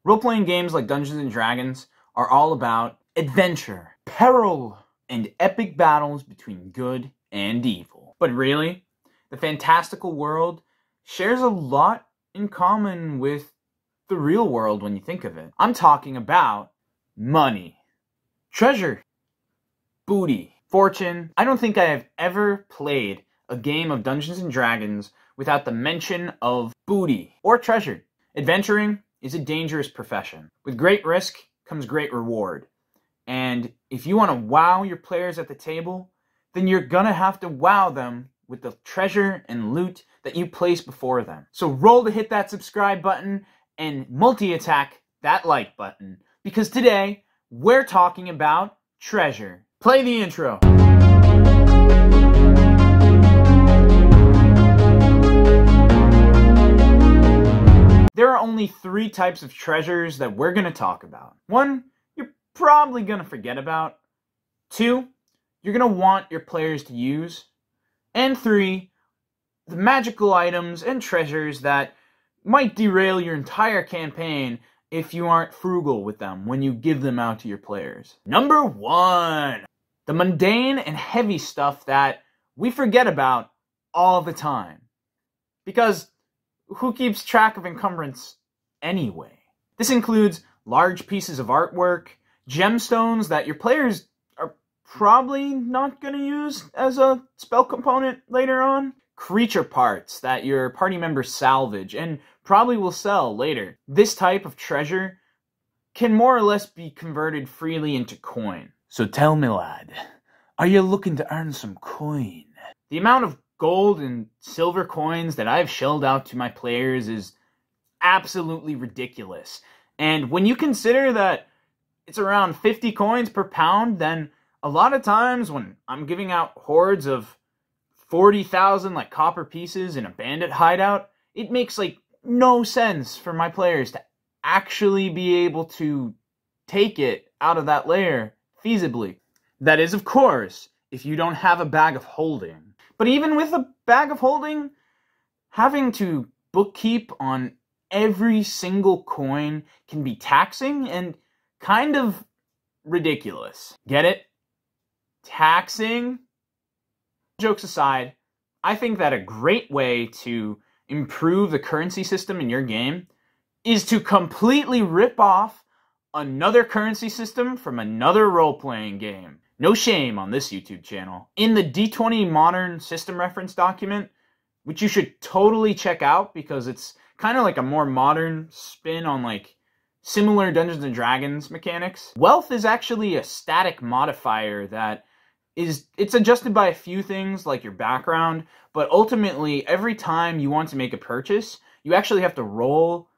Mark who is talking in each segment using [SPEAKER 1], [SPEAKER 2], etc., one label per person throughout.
[SPEAKER 1] Role-playing games like Dungeons & Dragons are all about adventure, peril, and epic battles between good and evil. But really, the fantastical world shares a lot in common with the real world when you think of it. I'm talking about money, treasure, booty, fortune. I don't think I have ever played a game of Dungeons & Dragons without the mention of booty or treasure. Adventuring is a dangerous profession. With great risk comes great reward. And if you want to wow your players at the table, then you're gonna have to wow them with the treasure and loot that you place before them. So roll to hit that subscribe button and multi-attack that like button, because today we're talking about treasure. Play the intro. There are only 3 types of treasures that we're going to talk about. 1, you're probably going to forget about. 2, you're going to want your players to use. And 3, the magical items and treasures that might derail your entire campaign if you aren't frugal with them when you give them out to your players. Number 1, the mundane and heavy stuff that we forget about all the time. Because who keeps track of encumbrance anyway? This includes large pieces of artwork, gemstones that your players are probably not going to use as a spell component later on, creature parts that your party members salvage and probably will sell later. This type of treasure can more or less be converted freely into coin. So tell me, lad, are you looking to earn some coin? The amount of gold and silver coins that I've shelled out to my players is absolutely ridiculous. And when you consider that it's around 50 coins per pound, then a lot of times when I'm giving out hordes of 40,000 like copper pieces in a bandit hideout, it makes like no sense for my players to actually be able to take it out of that layer feasibly. That is, of course, if you don't have a bag of holding. But even with a bag of holding, having to bookkeep on every single coin can be taxing and kind of ridiculous. Get it? Taxing? Jokes aside, I think that a great way to improve the currency system in your game is to completely rip off another currency system from another role-playing game. No shame on this YouTube channel. In the D20 Modern System Reference document, which you should totally check out because it's kind of like a more modern spin on like similar Dungeons & Dragons mechanics, wealth is actually a static modifier that it's adjusted by a few things like your background, but ultimately every time you want to make a purchase, you actually have to roll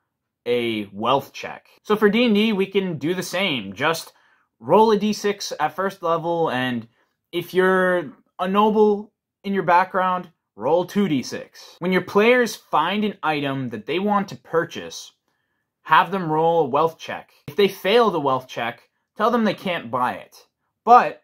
[SPEAKER 1] a wealth check. So for D&D, we can do the same. Just roll a d6 at first level, and if you're a noble in your background, roll 2d6. When your players find an item that they want to purchase, have them roll a wealth check. If they fail the wealth check, tell them they can't buy it. But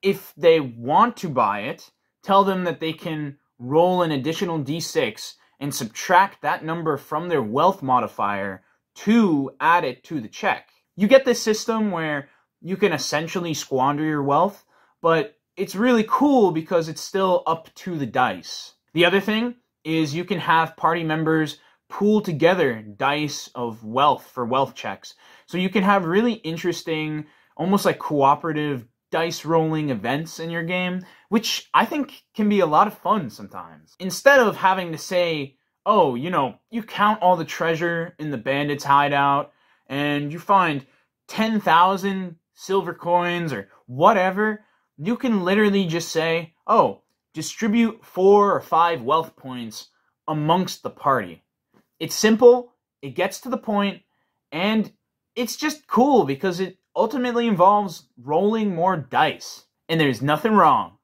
[SPEAKER 1] if they want to buy it, tell them that they can roll an additional d6 and subtract that number from their wealth modifier to add it to the check. You get this system where you can essentially squander your wealth, but it's really cool because it's still up to the dice. The other thing is you can have party members pool together dice of wealth for wealth checks. So you can have really interesting, almost like cooperative dice rolling events in your game, which I think can be a lot of fun sometimes. Instead of having to say, oh, you count all the treasure in the bandit's hideout, and you find 10,000 silver coins or whatever, you can literally just say, oh, distribute 4 or 5 wealth points amongst the party. It's simple, it gets to the point, and it's just cool because it ultimately involves rolling more dice. And there's nothing wrong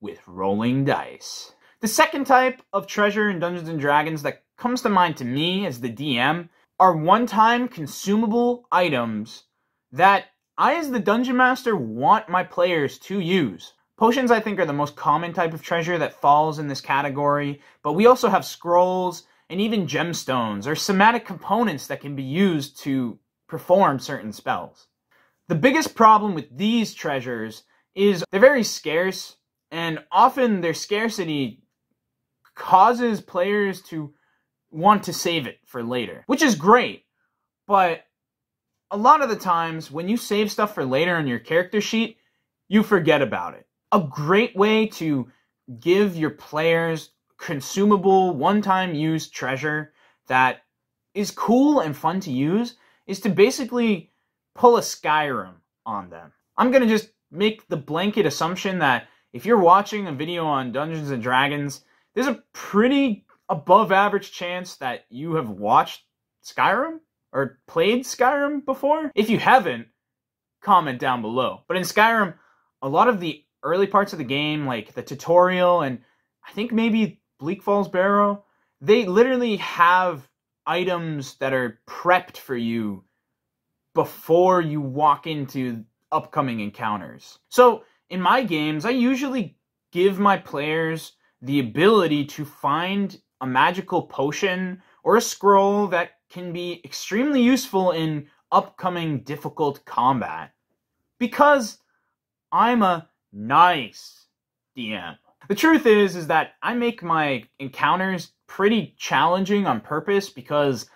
[SPEAKER 1] with rolling dice. The second type of treasure in Dungeons & Dragons that comes to mind to me as the DM are one-time consumable items that I, as the Dungeon Master, want my players to use. Potions, I think, are the most common type of treasure that falls in this category, but we also have scrolls and even gemstones are somatic components that can be used to perform certain spells. The biggest problem with these treasures is they're very scarce, and often their scarcity causes players to want to save it for later, which is great, but a lot of the times when you save stuff for later on your character sheet, you forget about it. A great way to give your players consumable, one-time use treasure that is cool and fun to use is to basically pull a Skyrim on them. I'm going to just make the blanket assumption that if you're watching a video on Dungeons & Dragons, there's a pretty above average chance that you have watched Skyrim or played Skyrim before. If you haven't, comment down below. But in Skyrim, a lot of the early parts of the game, like the tutorial and I think maybe Bleak Falls Barrow, they literally have items that are prepped for you before you walk into upcoming encounters. So in my games, I usually give my players the ability to find a magical potion or a scroll that can be extremely useful in upcoming difficult combat. Because I'm a nice DM. The truth is that I make my encounters pretty challenging on purpose because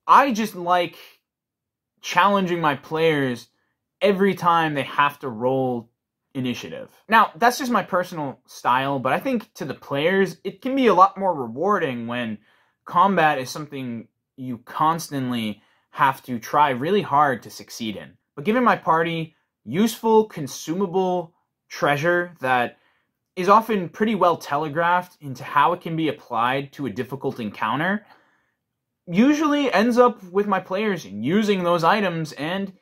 [SPEAKER 1] I just like challenging my players every time they have to roll initiative. Now, that's just my personal style, but I think to the players, it can be a lot more rewarding when combat is something you constantly have to try really hard to succeed in. But giving my party useful, consumable treasure that is often pretty well telegraphed into how it can be applied to a difficult encounter usually ends up with my players using those items, and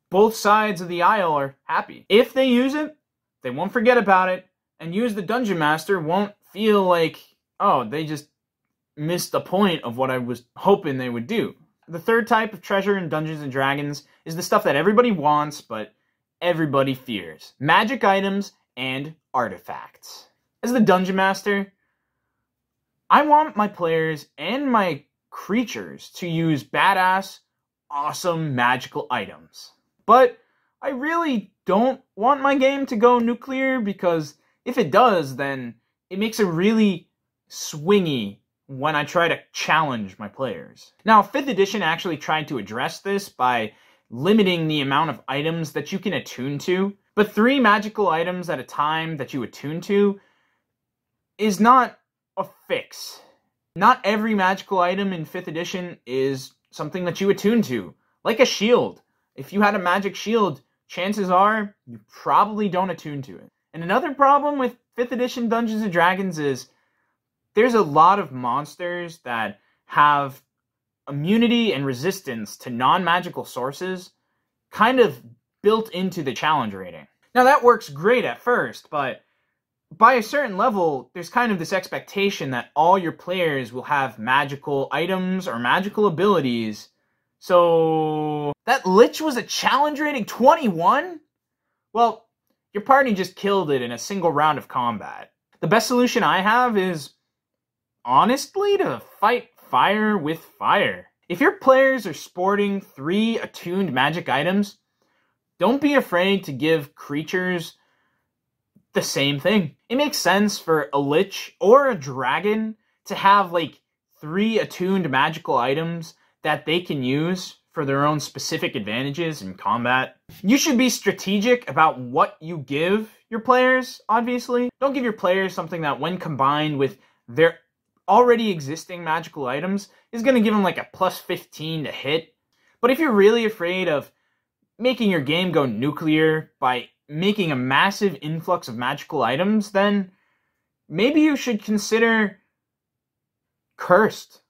[SPEAKER 1] both sides of the aisle are happy. If they use it, they won't forget about it, and use the Dungeon Master won't feel like, oh, they just missed the point of what I was hoping they would do. The third type of treasure in Dungeons & Dragons is the stuff that everybody wants, but everybody fears. Magic items and artifacts. As the Dungeon Master, I want my players and my creatures to use badass, awesome magical items. But I really don't want my game to go nuclear, because if it does, then it makes it really swingy when I try to challenge my players. Now, 5th edition actually tried to address this by limiting the amount of items that you can attune to, but 3 magical items at a time that you attune to is not a fix. Not every magical item in 5th edition is something that you attune to, like a shield. If you had a magic shield, chances are you probably don't attune to it. And another problem with 5th edition Dungeons & Dragons is there's a lot of monsters that have immunity and resistance to non-magical sources kind of built into the challenge rating. Now that works great at first, but by a certain level, there's kind of this expectation that all your players will have magical items or magical abilities. So that Lich was a challenge rating 21? Well, your party just killed it in a single round of combat. The best solution I have is, honestly, to fight fire with fire. If your players are sporting 3 attuned magic items, don't be afraid to give creatures the same thing. It makes sense for a Lich or a Dragon to have like 3 attuned magical items that they can use for their own specific advantages in combat. You should be strategic about what you give your players, obviously. Don't give your players something that, when combined with their already existing magical items, is going to give them like a plus 15 to hit. But if you're really afraid of making your game go nuclear by making a massive influx of magical items, then maybe you should consider cursed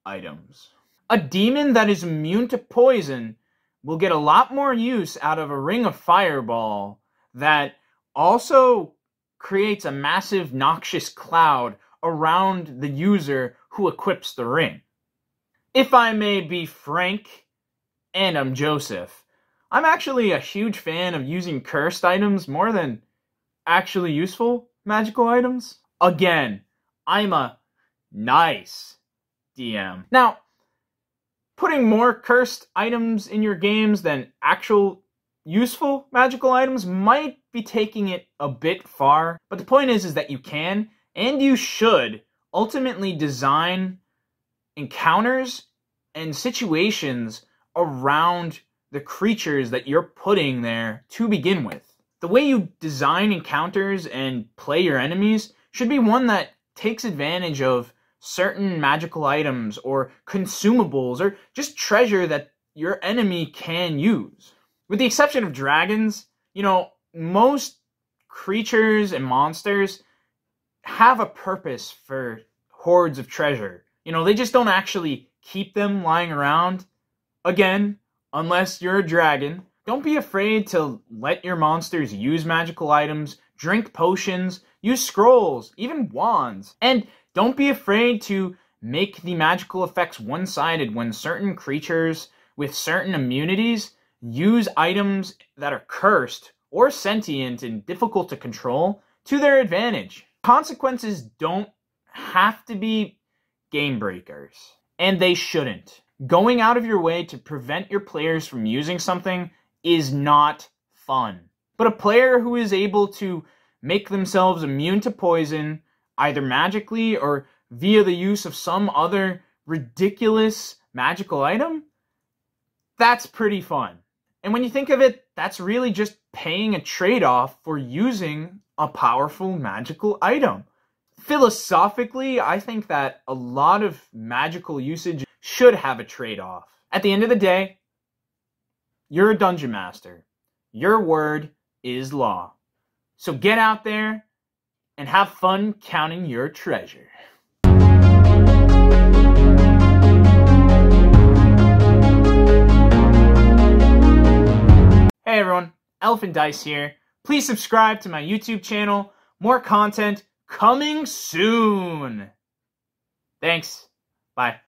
[SPEAKER 1] items. A demon that is immune to poison will get a lot more use out of a ring of fireball that also creates a massive noxious cloud around the user who equips the ring. If I may be frank, and I'm Joseph, I'm actually a huge fan of using cursed items more than actually useful magical items. Again, I'm a nice DM. Now, putting more cursed items in your games than actual useful magical items might be taking it a bit far, but the point is that you can and you should ultimately design encounters and situations around the creatures that you're putting there to begin with. The way you design encounters and play your enemies should be one that takes advantage of certain magical items or consumables or just treasure that your enemy can use. With the exception of dragons, most creatures and monsters have a purpose for hoards of treasure. They just don't actually keep them lying around. Again, unless you're a dragon, don't be afraid to let your monsters use magical items, drink potions, use scrolls, even wands. And don't be afraid to make the magical effects one-sided when certain creatures with certain immunities use items that are cursed or sentient and difficult to control to their advantage. Consequences don't have to be game breakers, and they shouldn't. Going out of your way to prevent your players from using something is not fun. But a player who is able to make themselves immune to poison, either magically or via the use of some other ridiculous magical item, that's pretty fun. And when you think of it, that's really just paying a trade-off for using a powerful magical item. Philosophically, I think that a lot of magical usage should have a trade-off. At the end of the day, you're a dungeon master. Your word is law. So get out there and have fun counting your treasure. Hey everyone, Elephant Dice here. Please subscribe to my YouTube channel. More content coming soon. Thanks. Bye.